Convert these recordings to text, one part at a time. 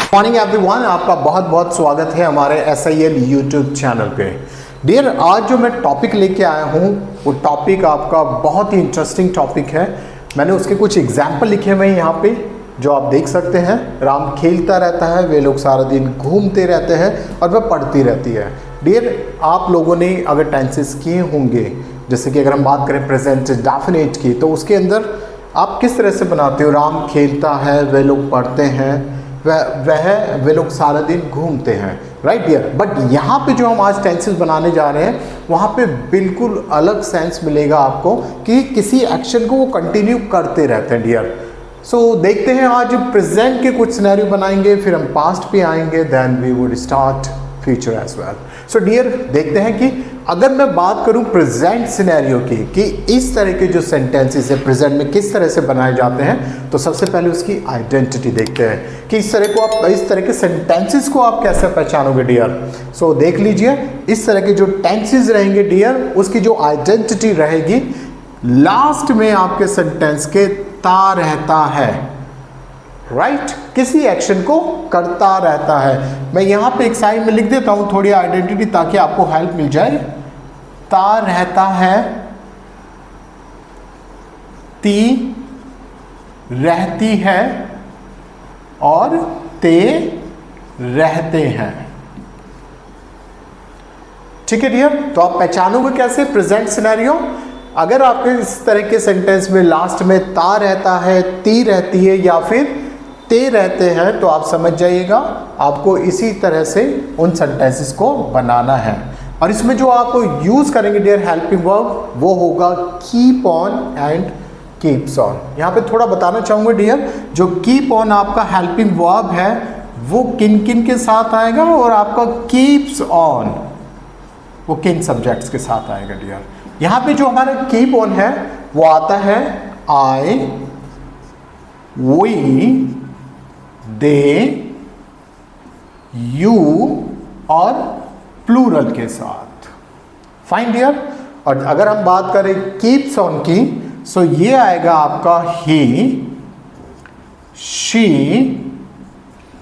Morning everyone, आपका बहुत बहुत स्वागत है हमारे SIL यूट्यूब चैनल पे। डियर, आज जो मैं टॉपिक लेके आया हूँ वो टॉपिक आपका बहुत ही इंटरेस्टिंग टॉपिक है। मैंने उसके कुछ एग्जाम्पल लिखे हुए हैं यहाँ पे जो आप देख सकते हैं। राम खेलता रहता है, वे लोग सारा दिन घूमते रहते हैं और वह पढ़ती रहती है। डियर, आप लोगों ने अगर टेंसेस किए होंगे, जैसे कि अगर हम बात करें प्रेजेंट डेफिनेट की, तो उसके अंदर आप किस तरह से बनाते हो? राम खेलता है, वे लोग पढ़ते हैं, वे लोग सारा दिन घूमते हैं, राइट डियर। बट यहाँ पे जो हम आज टेंसेस बनाने जा रहे हैं वहाँ पे बिल्कुल अलग सेंस मिलेगा आपको कि किसी एक्शन को वो कंटिन्यू करते रहते हैं डियर। सो देखते हैं, आज प्रेजेंट के कुछ सिनेरियो बनाएंगे, फिर हम पास्ट पे आएंगे, then we would start future as well. So dear, देखते हैं कि अगर मैं बात करूं प्रेजेंट सिनेरियो की कि इस तरह के जो सेंटेंसेस है प्रेजेंट में किस तरह से बनाए जाते हैं, तो सबसे पहले उसकी आइडेंटिटी देखते हैं कि इस तरह के सेंटेंसेस को आप कैसे पहचानोगे डियर। सो देख लीजिए, इस तरह के जो टेंसेस रहेंगे डियर, उसकी जो आइडेंटिटी रहेगी, लास्ट में आपके सेंटेंस के ता रहता है, राइट किसी एक्शन को करता रहता है। मैं यहाँ पे एक साइड में लिख देता हूँ थोड़ी आइडेंटिटी ताकि आपको हेल्प मिल जाए। ता रहता है, ती रहती है और ते रहते हैं। ठीक है डियर, तो आप पहचानोगे कैसे प्रेजेंट सिनेरियो? अगर आपके इस तरह के सेंटेंस में लास्ट में ता रहता है, ती रहती है या फिर ते रहते हैं, तो आप समझ जाइएगा आपको इसी तरह से उन सेंटेंसेस को बनाना है। और इसमें जो आप यूज करेंगे डियर हेल्पिंग वर्ब, वो होगा keep on and keeps on. यहाँ पे थोड़ा बताना चाहूँगा डियर, जो कीप ऑन आपका हेल्पिंग वर्ब है वो किन किन के साथ आएगा और आपका कीप्स ऑन वो किन सब्जेक्ट्स के साथ आएगा डियर। यहाँ पे जो हमारा कीप ऑन है वो आता है आई, वी, दे, यू और प्लूरल के साथ। Fine dear. और अगर हम बात करें कीप्स ऑन की, सो ये आएगा आपका ही, she,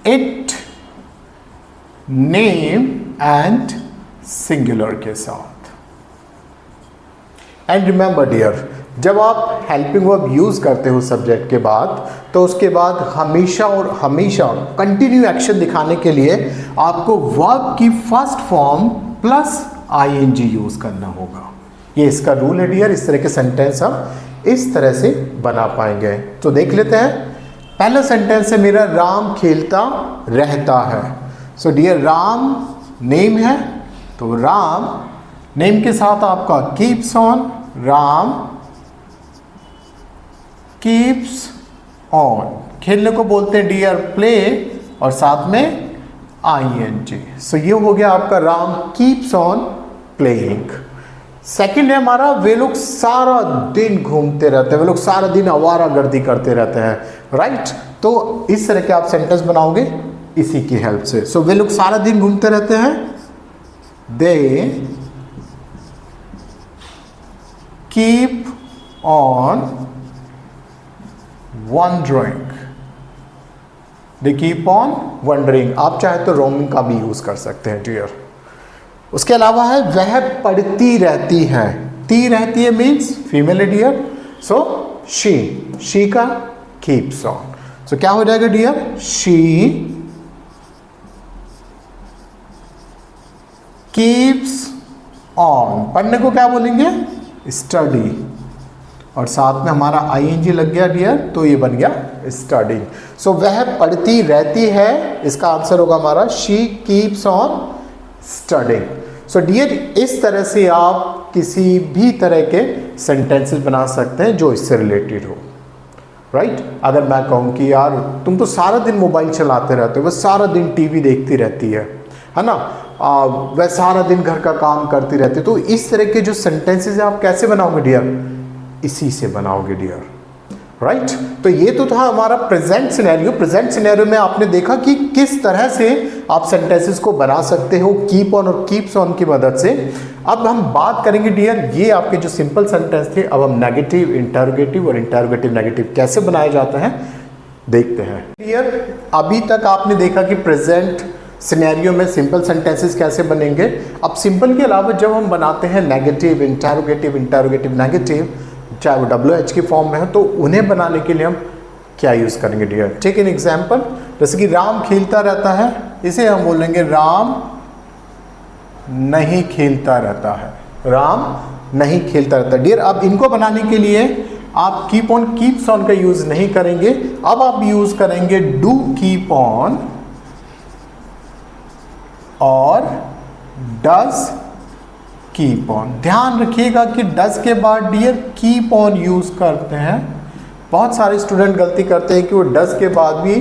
it, name and singular के साथ। एंड रिमेंबर डियर, जब आप हेल्पिंग वर्ब यूज करते हो सब्जेक्ट के बाद, तो उसके बाद हमेशा और हमेशा कंटिन्यू एक्शन दिखाने के लिए आपको वर्ब की first form plus ing use करना होगा। ये इसका रूल है डियर। इस तरह के सेंटेंस हम इस तरह से बना पाएंगे। तो देख लेते हैं, पहला सेंटेंस है मेरा, राम खेलता रहता है। सो डियर, राम नेम है, तो राम नेम के साथ आपका keeps on, Ram keeps on. खेलने को बोलते हैं डियर प्ले और साथ में ing। सो ये हो गया आपका Ram keeps on playing. Second है हमारा, वे लोग सारा दिन घूमते रहते हैं, वे लोग सारा दिन आवारागर्दी करते रहते हैं, राइट। तो इस तरह के आप सेंटेंस बनाओगे इसी की हेल्प से। सो वे लोग सारा दिन घूमते रहते हैं, they keep on wondering, they keep on wondering। आप चाहे तो रोमिंग का भी यूज कर सकते हैं डियर। उसके अलावा है वह पढ़ती रहती है, ती रहती है means female dear. So she का keeps on। सो क्या हो जाएगा डियर? She keeps on। पढ़ने को क्या बोलेंगे? स्टडी। और साथ में हमारा ing लग गया डियर, तो ये बन गया स्टडिंग। सो वह पढ़ती रहती है, इसका आंसर होगा हमारा she keeps on studying. So dear, इस तरह से आप किसी भी तरह के सेंटेंसेस बना सकते हैं जो इससे रिलेटेड हो, राइट। अगर मैं कहूँ कि यार तुम तो सारा दिन मोबाइल चलाते रहते हो, वह सारा दिन टीवी देखती रहती है ना, वह सारा दिन घर का काम करती रहती है, तो इस तरह के जो सेंटेंसेस आप कैसे बनाओगे डियर? इसी से बनाओगे डियर, राइट। तो ये तो था हमारा प्रेजेंट सिनेरियो। प्रेजेंट सिनेरियो में आपने देखा कि किस तरह से आप सेंटेंसेस को बना सकते हो कीप ऑन और कीप्स ऑन की मदद से। अब हम बात करेंगे डियर, ये आपके जो सिंपल सेंटेंस थे, अब हम नेगेटिव इंटरोगेटिव और इंटरोगेटिव नेगेटिव कैसे बनाए जाते हैं देखते हैं। क्लियर? अभी तक आपने देखा कि प्रेजेंट सिनेरियो में सिंपल सेंटेंसेस कैसे बनेंगे। अब सिंपल के अलावा जब हम बनाते हैं नेगेटिव, इंटरोगेटिव, इंटरोगेटिव नेगेटिव, चाहे वो WH की फॉर्म में हो, तो उन्हें बनाने के लिए हम क्या यूज़ करेंगे डियर? टेक एन एग्जाम्पल, जैसे कि राम खेलता रहता है, इसे हम बोलेंगे राम नहीं खेलता रहता है। राम नहीं खेलता रहता। डियर, अब इनको बनाने के लिए आप कीप ऑन, कीप्स ऑन का यूज नहीं करेंगे, अब आप यूज करेंगे डू कीप ऑन और डज कीप ऑन। ध्यान रखिएगा कि डज के बाद डियर कीप ऑन यूज करते हैं। बहुत सारे स्टूडेंट गलती करते हैं कि वो डज के बाद भी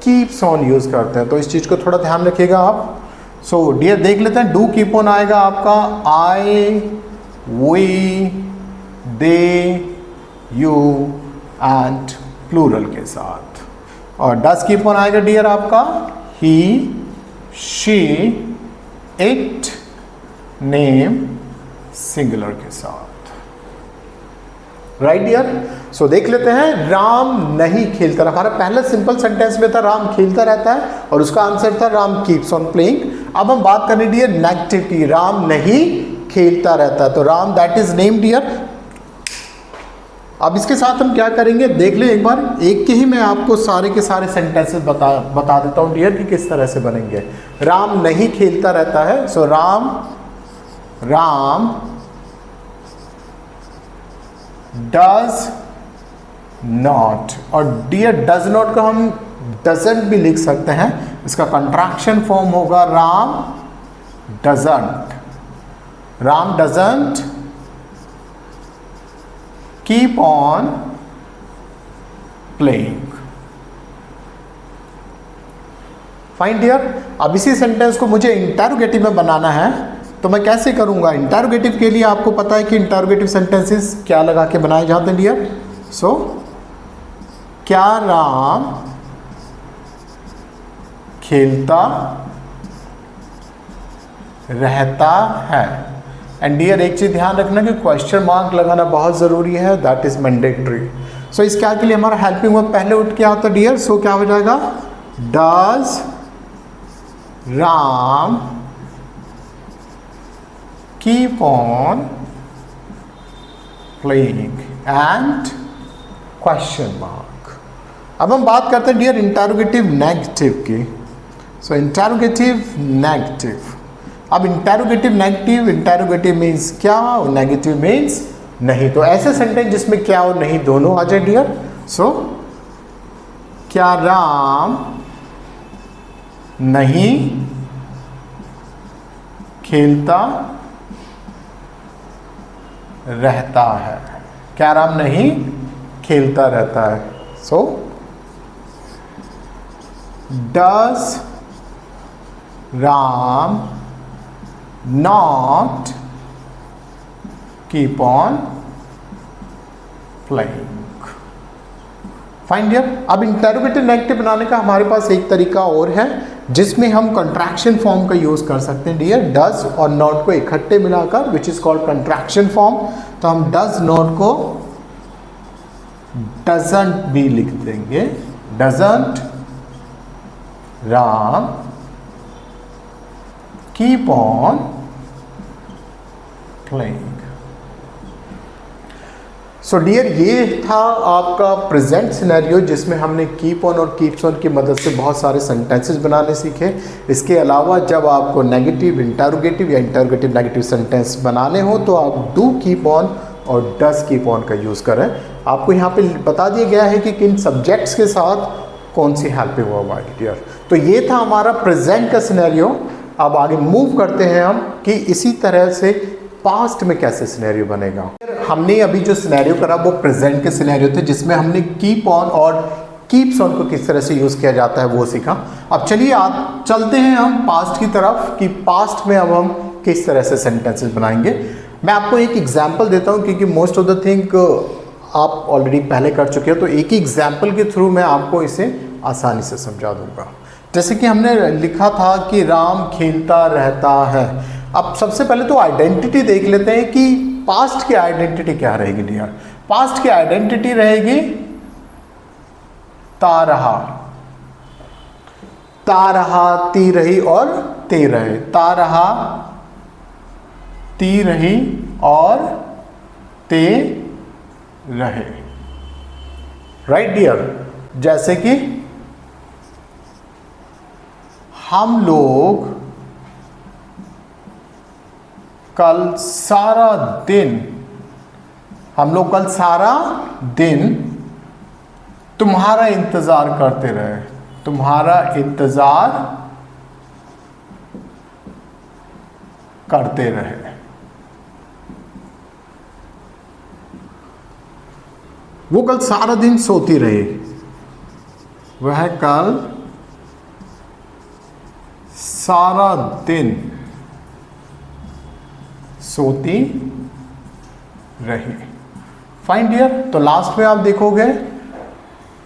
कीप्स ऑन यूज करते हैं, तो इस चीज को थोड़ा ध्यान रखिएगा आप। सो डियर देख लेते हैं, डू कीप ऑन आएगा आपका I, we, they, you and plural के साथ, और डज कीप ऑन आएगा डियर आपका ही, शी, इट, नेम सिंगुलर के साथ। Right dear? सो देख लेते हैं, राम नहीं खेलता रहा। हमारा पहला सिंपल सेंटेंस में था राम खेलता रहता है और उसका आंसर था राम कीप्स ऑन प्लेइंग। अब हम बात करें डियर नेगेटिव की, राम नहीं खेलता रहता, तो Ram that is name dear. अब इसके साथ हम क्या करेंगे देख ले एक बार, एक के ही मैं आपको सारे के सारे सेंटेंसेस बता देता हूं डियर कि किस तरह से बनेंगे। राम नहीं खेलता रहता है, सो राम डज नॉट, और डियर डज नॉट को हम डजंट भी लिख सकते हैं, इसका कंट्रैक्शन फॉर्म होगा Ram doesn't. Ram doesn't keep on playing. Fine dear? अब इसी सेंटेंस को मुझे इंटरोगेटिव में बनाना है, तो मैं कैसे करूंगा? इंटरोगेटिव के लिए आपको पता है कि इंटरोगेटिव सेंटेंसेस क्या लगा के बनाए जाते हैं डियर। सो क्या राम खेलता रहता है? एंड डियर एक चीज ध्यान रखना कि क्वेश्चन मार्क लगाना बहुत जरूरी है, दैट इज मैंडेटरी। सो इस क्या के लिए हमारा हेल्पिंग वर्ब पहले उठ के आता डियर, सो क्या हो जाएगा? Does Ram keep on playing and question mark. अब हम बात करते हैं डियर इंटरोगेटिव नेगेटिव की। सो इंटरोगेटिव नेगेटिव, अब इंटरोगेटिव नेगेटिव, इंटरोगेटिव मीन्स क्या और नेगेटिव मीन्स नहीं, तो ऐसे सेंटेंस जिसमें क्या और नहीं दोनों आ जाए डियर। सो क्या राम नहीं खेलता रहता है? क्या राम नहीं खेलता रहता है? So does Ram not keep on playing? Fine dear? अब इंटरोगेटिव नेगेटिव बनाने का हमारे पास एक तरीका और है जिसमें हम कंट्रैक्शन फॉर्म का यूज कर सकते हैं डियर, डज और नॉट को इकट्ठे मिलाकर, which is called contraction form. तो हम डज नॉट को डजंट भी लिख देंगे, doesn't Ram keep on playing. So dear ये था आपका प्रेजेंट सिनेरियो जिसमें हमने कीप ऑन और कीप्स ऑन की मदद से बहुत सारे सेंटेंसेस बनाने सीखे। इसके अलावा जब आपको नेगेटिव इंटरोगेटिव या इंटरोगेटिव नेगेटिव सेंटेंस बनाने हो तो आप डू कीप ऑन और डज कीप ऑन का यूज़ करें। आपको यहाँ पे बता दिया गया है कि किन सब्जेक्ट्स के साथ कौन सी हेल्पिंग वर्ब आएगी डियर। तो ये था हमारा प्रेजेंट का सिनेरियो। अब आगे मूव करते हैं हम कि इसी तरह से पास्ट में कैसे सिनेरियो बनेगा। हमने अभी जो सिनेरियो करा वो प्रेजेंट के सिनेरियो थे जिसमें हमने कीप ऑन और कीप्स ऑन को किस तरह से यूज़ किया जाता है वो सीखा। अब चलिए आप चलते हैं हम पास्ट की तरफ कि पास्ट में अब हम किस तरह से सेंटेंसेस बनाएंगे। मैं आपको एक एग्जाम्पल देता हूँ क्योंकि मोस्ट ऑफ द थिंग आप ऑलरेडी पहले कर चुके हो, तो एक ही एग्जाम्पल के थ्रू मैं आपको इसे आसानी से समझा दूंगा। जैसे कि हमने लिखा था कि राम खेलता रहता है। अब सबसे पहले तो आइडेंटिटी देख लेते हैं कि पास्ट की आइडेंटिटी क्या रहेगी डियर। पास्ट की आइडेंटिटी रहेगी ता रहा, ता रहा, ती रही और ते रहे, ता रहा, ती रही और ते रहे। राइट डियर, जैसे कि हम लोग कल सारा दिन, हम लोग कल सारा दिन तुम्हारा इंतजार करते रहे, तुम्हारा इंतजार करते रहे। वो कल सारा दिन सोती रही, वह कल सारा दिन सोती रही। फाइन डियर, तो लास्ट में आप देखोगे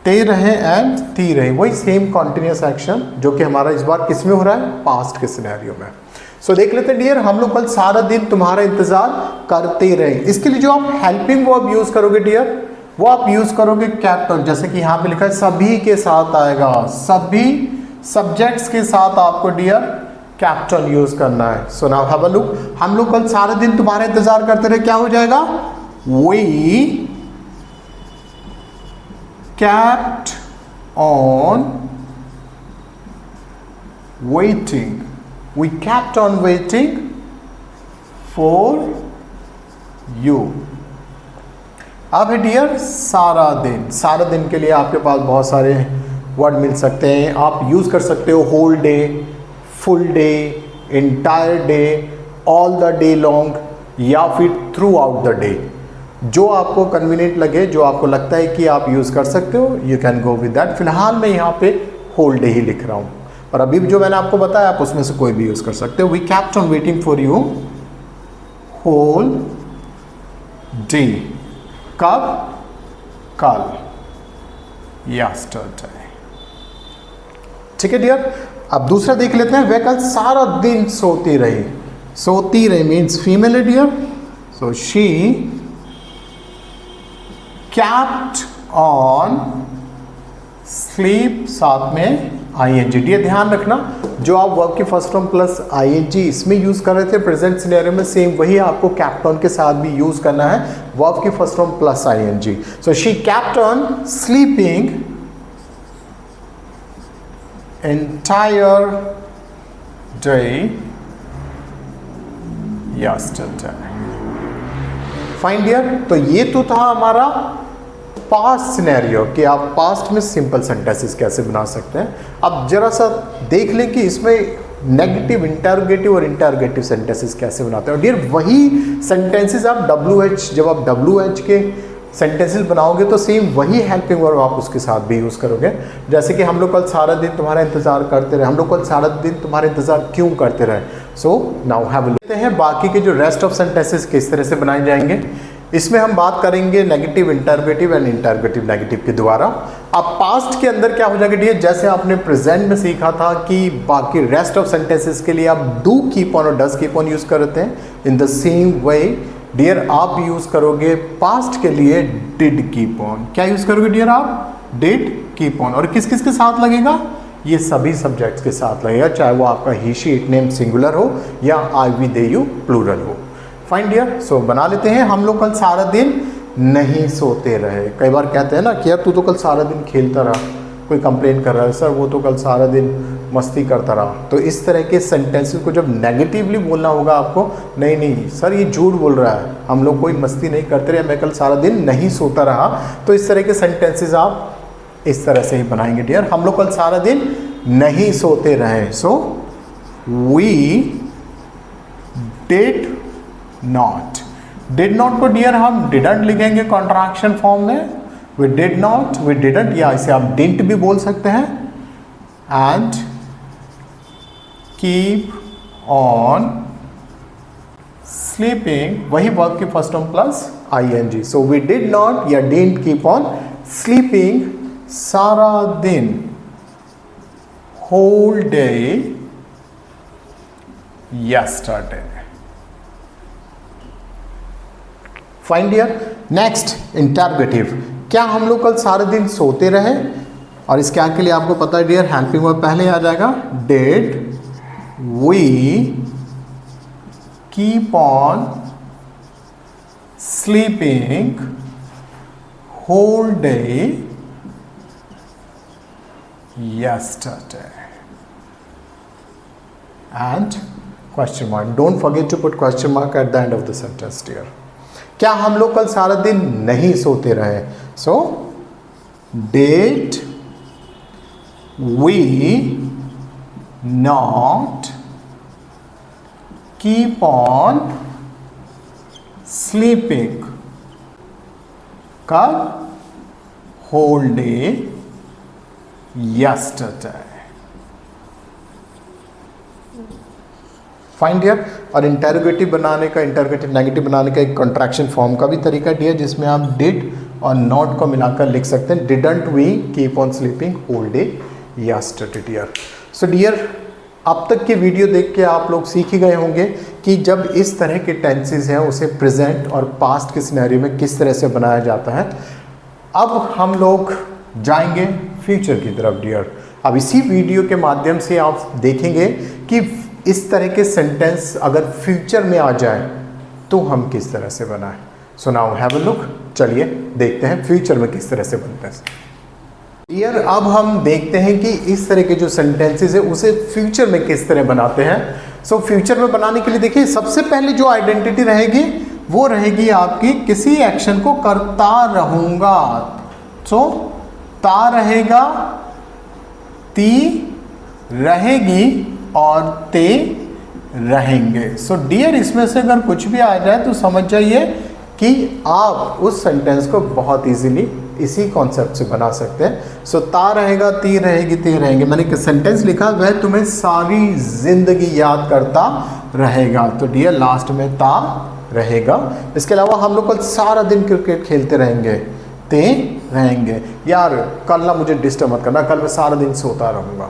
ते रहे एंड ती रहे, वही सेम कॉन्टिन्यूस एक्शन जो कि हमारा इस बार किस में हो रहा है, पास्ट के सिनेरियो में। सो देख लेते हैं डियर, हम लोग कल सारा दिन तुम्हारा इंतजार करते रहे। इसके लिए जो आप हेल्पिंग वर्ब यूज करोगे डियर, वो आप यूज करोगे कैप्टन, जैसे कि यहां पे लिखा है सभी के साथ आएगा, सभी सब्जेक्ट्स के साथ आपको डियर कैप्टन यूज करना है। So now have a look, हम लोग कल सारा दिन तुम्हारा इंतजार करते रहे, क्या हो जाएगा, we kept on waiting, we kept on waiting for you। अब है डियर सारा दिन, सारा दिन के लिए आपके पास बहुत सारे वर्ड मिल सकते हैं, आप यूज कर सकते हो whole day, full day, entire day, all the day long, या फिर थ्रू आउट द डे, जो आपको कन्वीनियंट लगे, जो आपको लगता है कि आप यूज कर सकते हो, you can go with that. फिलहाल मैं यहाँ पे होल डे ही लिख रहा हूँ, और अभी जो मैंने आपको बताया आप उसमें से कोई भी यूज कर सकते हो। We kept on waiting for you whole day, कब, कल, यस्टरडे। ठीक है डियर, अब दूसरा देख लेते हैं, वह कल सारा दिन सोती रही, सोती रही मीन्स फीमेल है dear, so she kept on sleep, साथ में ing। ये ध्यान रखना, जो आप वर्ब के फर्स्ट फॉर्म प्लस ing इसमें यूज कर रहे थे प्रेजेंट सिनेरियो में, सेम वही आपको kept on के साथ भी यूज करना है, वर्ब के first form plus ing। So she kept on sleeping entire day yesterday। Fine dear, तो ये तो था हमारा पास्ट सिनेरियो कि आप पास्ट में सिंपल सेंटेंसेस कैसे बना सकते हैं। अब जरा सा देख लें कि इसमें नेगेटिव, इंटरोगेटिव और इंटरोगेटिव सेंटेंसेस कैसे बनाते हैं। और डियर वही सेंटेंसेस आप WH, जब आप WH के सेंटेंसेस बनाओगे तो सेम वही हेल्पिंग वर्ब आप उसके साथ भी यूज़ करोगे। जैसे कि हम लोग कल सारा दिन तुम्हारा इंतजार करते रहे, हम लोग कल सारा दिन तुम्हारा इंतजार क्यों करते रहे। So now have a look करते हैं बाकी के जो रेस्ट ऑफ सेंटेंसेस किस तरह से बनाए जाएंगे। इसमें हम बात करेंगे negative interrogative and interrogative negative के द्वारा। अब पास्ट के अंदर क्या हो जाएगा डियर, जैसे आपने प्रेजेंट में सीखा था कि बाकी रेस्ट ऑफ सेंटेंसेस के लिए आप डू कीप ऑन और डज कीप ऑन यूज करते हैं, in the same way dear आप यूज करोगे पास्ट के लिए डिड कीप ऑन। क्या यूज करोगे डियर आप, डिड कीप ऑन। और किस किस के साथ लगेगा, ये सभी सब्जेक्ट्स के साथ लगेगा, चाहे वो आपका ही शी इट नेम सिंगुलर हो या आई वी दे यू प्लूरल हो। फाइन डियर, सो बना लेते हैं। हम लोग कल सारा दिन नहीं सोते रहे। कई बार कहते हैं ना कि यार तू तो कल सारा दिन खेलता रहा, कोई कंप्लेन कर रहा है सर वो तो कल सारा दिन मस्ती करता रहा। तो इस तरह के सेंटेंसेस को जब नेगेटिवली बोलना होगा आपको, नहीं नहीं सर ये झूठ बोल रहा है, हम लोग कोई मस्ती नहीं करते रहे, मैं कल सारा दिन नहीं सोता रहा। तो इस तरह के सेंटेंसेस आप इस तरह से ही बनाएंगे डियर, हम लोग कल सारा दिन नहीं सोते रहे। So we did not, did not को डियर हम डिडंट लिखेंगे कॉन्ट्रैक्शन फॉर्म में, we did not, we didn't, या इसे आप डिडंट भी बोल सकते हैं। एंड कीप ऑन स्लीपिंग, वही वर्ब के first form plus ing। So we did not या डिडंट कीप ऑन स्लीपिंग सारा दिन, whole day yesterday। Fine dear, next interrogative, क्या हम लोग कल सारे दिन सोते रहे, और इस क्या के लिए आपको पता है डियर, हेल्पिंग वर्ब पहले आ जाएगा, did we keep on sleeping whole day yesterday and question mark. Don't forget to put question mark at the end of the sentence dear. क्या हम लोग कल सारा दिन नहीं सोते रहे? So did we not keep on sleeping कल whole day yesterday. Fine dear. और इंटरोगेटिव बनाने का, इंटरोगेटिव नेगेटिव बनाने का एक कॉन्ट्रैक्शन फॉर्म का भी तरीका डियर, जिसमें आप डिड और नॉट को मिलाकर लिख सकते हैं, didn't we keep on sleeping whole day yesterday dear. So dear, अब तक के वीडियो देख के आप लोग सीख ही गए होंगे कि जब इस तरह के टेंसेस हैं उसे प्रेजेंट और पास्ट के सिनेरियो में किस तरह से बनाया जाता है. अब हम लोग जाएंगे फ्यूचर की तरफ डियर. अब इसी वीडियो के माध्यम से आप देखेंगे कि इस तरह के सेंटेंस अगर फ्यूचर में आ जाए तो हम किस तरह से बनाएं. So now have a look. चलिए देखते हैं फ्यूचर में किस तरह से बनते हैं डियर. अब हम देखते हैं कि इस तरह के जो सेंटेंसेस है उसे फ्यूचर में किस तरह बनाते हैं. सो फ्यूचर में बनाने के लिए देखिए, सबसे पहले जो आइडेंटिटी रहेगी वो रहेगी आपकी किसी एक्शन को करता रहूंगा. सो ता रहेगा, ती रहेगी और ते रहेंगे. सो डियर, इसमें से अगर कुछ भी आ जाए तो समझ जाइए कि आप उस सेंटेंस को बहुत इजीली इसी कॉन्सेप्ट से बना सकते हैं. सो ता रहेगा, ती रहेगी, ते रहेंगे. मैंने एक सेंटेंस लिखा, वह तुम्हें सारी जिंदगी याद करता रहेगा. तो डियर, लास्ट में ता रहेगा. इसके अलावा हम लोग कल सारा दिन क्रिकेट खेलते रहेंगे, ते रहेंगे. यार कल ना मुझे डिस्टर्ब मत करना, कल मैं सारा दिन सोता रहूँगा.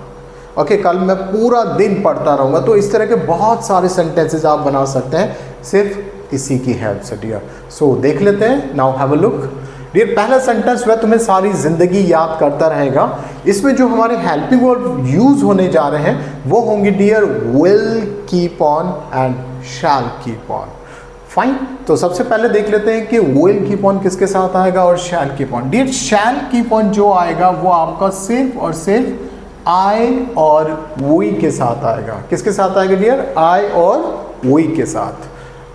ओके, कल मैं पूरा दिन पढ़ता रहूँगा. तो इस तरह के बहुत सारे सेंटेंसेस आप बना सकते हैं सिर्फ इसी की हेल्प से डियर. सो देख लेते हैं. Now have a look dear. पहला सेंटेंस, वह तुम्हें सारी जिंदगी याद करता रहेगा. इसमें जो हमारे हेल्पिंग वर्ब यूज होने जा रहे हैं वो होंगे dear will, keep on and shall keep on. Fine. तो सबसे पहले देख लेते हैं कि विल कीप ऑन किसके साथ आएगा और shall keep on. Dear, shall keep on जो आएगा वो आपका सिर्फ और सिर्फ आई और वी के साथ आएगा. किसके साथ आएगा डियर? आई और वी के साथ.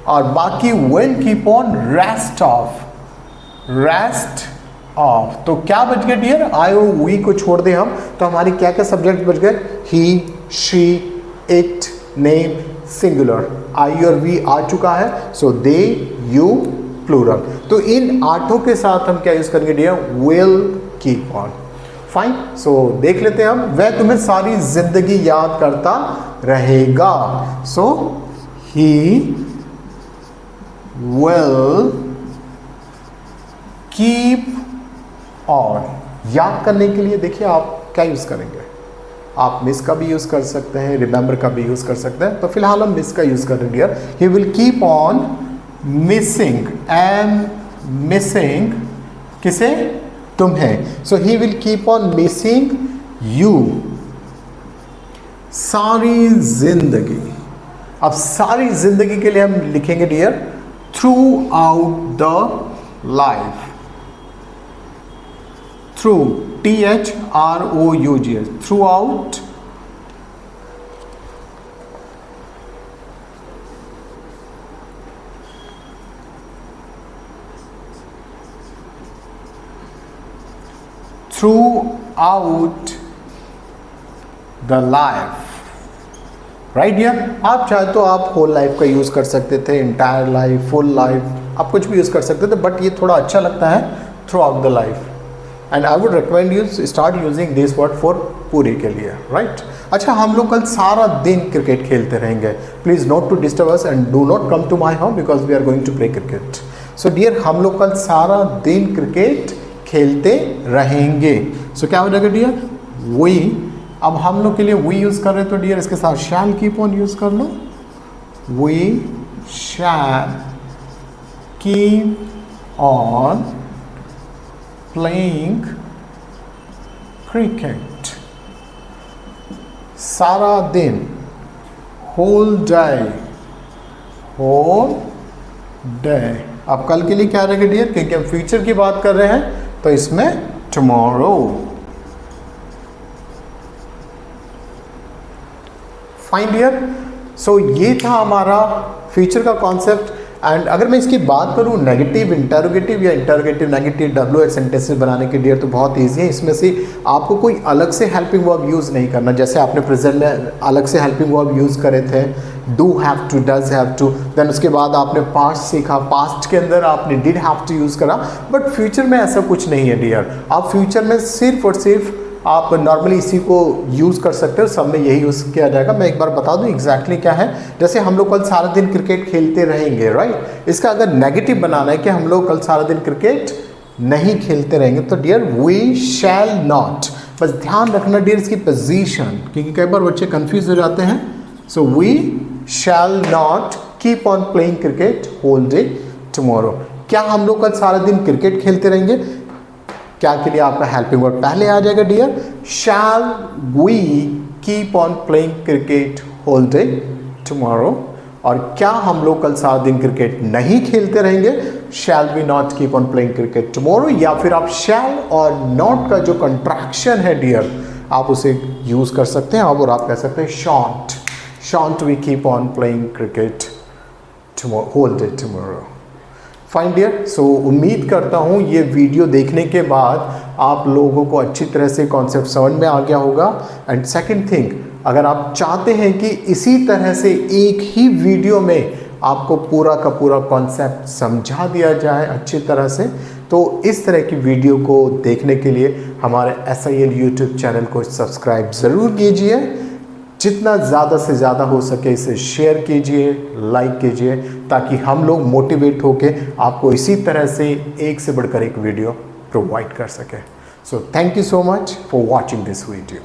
और बाकी will keep on rest of, rest of. तो क्या बच गया डियर? आई और वी को छोड़ दे हम तो हमारी क्या क्या सब्जेक्ट बच गए? He, she, it, name, singular. I और वी आ चुका है. So they, you, plural. तो इन आठों के साथ हम क्या यूज करेंगे dear? Will keep on. Fine. So देख लेते हैं हम. वह तुम्हें सारी जिंदगी याद करता रहेगा. सो ही विल कीप ऑन. याद करने के लिए देखिए आप क्या यूज करेंगे. आप मिस का भी यूज कर सकते हैं, रिमेंबर का भी यूज कर सकते हैं. तो फिलहाल हम मिस का यूज कर रहे हैं. He will keep on missing. Am missing किसे? तुम्हें. So he will keep on missing you. सारी जिंदगी. अब सारी जिंदगी के लिए हम लिखेंगे dear throughout the life. Through, THROUGH, throughout. Throughout the life. Right dear. आप चाहे तो आप होल लाइफ का यूज कर सकते थे, इंटायर लाइफ, फुल लाइफ, आप कुछ भी यूज कर सकते थे, बट ये थोड़ा अच्छा लगता है through out the life. And I would recommend you start using this word for पूरी के लिए. राइट. अच्छा, हम लोग कल सारा दिन क्रिकेट खेलते रहेंगे. Please not to disturb us and do not come to my home because we are going to play cricket. So dear, हम लोग कल सारा दिन क्रिकेट खेलते रहेंगे. सो क्या हो जाएगा डियर? वी. अब हम लोग के लिए वी यूज कर रहे हैं तो डियर इसके साथ शैल कीप ऑन यूज कर लो. We shall keep on playing cricket, सारा दिन, होल डे, होल डे। अब कल के लिए क्या रहेगा डियर, क्योंकि हम फ्यूचर की बात कर रहे हैं तो इसमें टुमारो। फाइन डियर, सो ये था हमारा फ्यूचर का कॉन्सेप्ट। एंड अगर मैं इसकी बात करूँ नेगेटिव इंटरोगेटिव या इंटरोगेटिव नेगेटिव WH सेंटेंसेस बनाने के डियर, तो बहुत ईजी है। इसमें से आपको कोई अलग से हेल्पिंग वर्ब यूज़ नहीं करना। जैसे आपने प्रेजेंट में अलग से हेल्पिंग वर्ब यूज़ करे थे, do have to, does have to, then उसके बाद आपने पास्ट सीखा, पास्ट के अंदर आपने डिड हैव टू यूज़ करा। बट फ्यूचर में ऐसा कुछ नहीं है डियर। आप फ्यूचर में सिर्फ और सिर्फ आप नॉर्मली इसी को यूज़ कर सकते हो, सब में यही यूज़ किया जाएगा। मैं एक बार बता दूं एग्जैक्टली क्या है। जैसे हम लोग कल सारा दिन क्रिकेट खेलते रहेंगे, राइट। इसका अगर नेगेटिव बनाना है कि हम लोग कल सारा दिन क्रिकेट नहीं खेलते रहेंगे, तो डियर वी शैल नॉट। बस ध्यान रखना डियर इसकी पोजीशन, क्योंकि कई बार बच्चे कंफ्यूज हो जाते हैं। So we shall not keep on playing cricket whole day tomorrow. क्या हम लोग कल सारा दिन क्रिकेट खेलते रहेंगे? क्या के लिए आपका हेल्पिंग वर्ड पहले आ जाएगा dear, shall we keep on playing cricket whole day tomorrow. और क्या हम लोग कल सारा दिन क्रिकेट नहीं खेलते रहेंगे, shall we not keep on playing cricket tomorrow. या फिर आप शैल और नॉट का जो कंट्रैक्शन है डियर, आप उसे यूज कर सकते हैं और आप कह सकते हैं shan't, shan't we keep on playing cricket whole day tomorrow. Fine dear, so उम्मीद करता हूँ ये वीडियो देखने के बाद आप लोगों को अच्छी तरह से कॉन्सेप्ट समझ में आ गया होगा। एंड सेकंड थिंग, अगर आप चाहते हैं कि इसी तरह से एक ही वीडियो में आपको पूरा का पूरा कॉन्सेप्ट समझा दिया जाए अच्छी तरह से, तो इस तरह की वीडियो को देखने के लिए हमारे SIL यूट्यूब चैनल को सब्सक्राइब ज़रूर कीजिए। जितना ज़्यादा से ज़्यादा हो सके इसे शेयर कीजिए, लाइक कीजिए, ताकि हम लोग मोटिवेट होके आपको इसी तरह से एक से बढ़कर एक वीडियो प्रोवाइड कर सकें। So thank you so much for watching this video.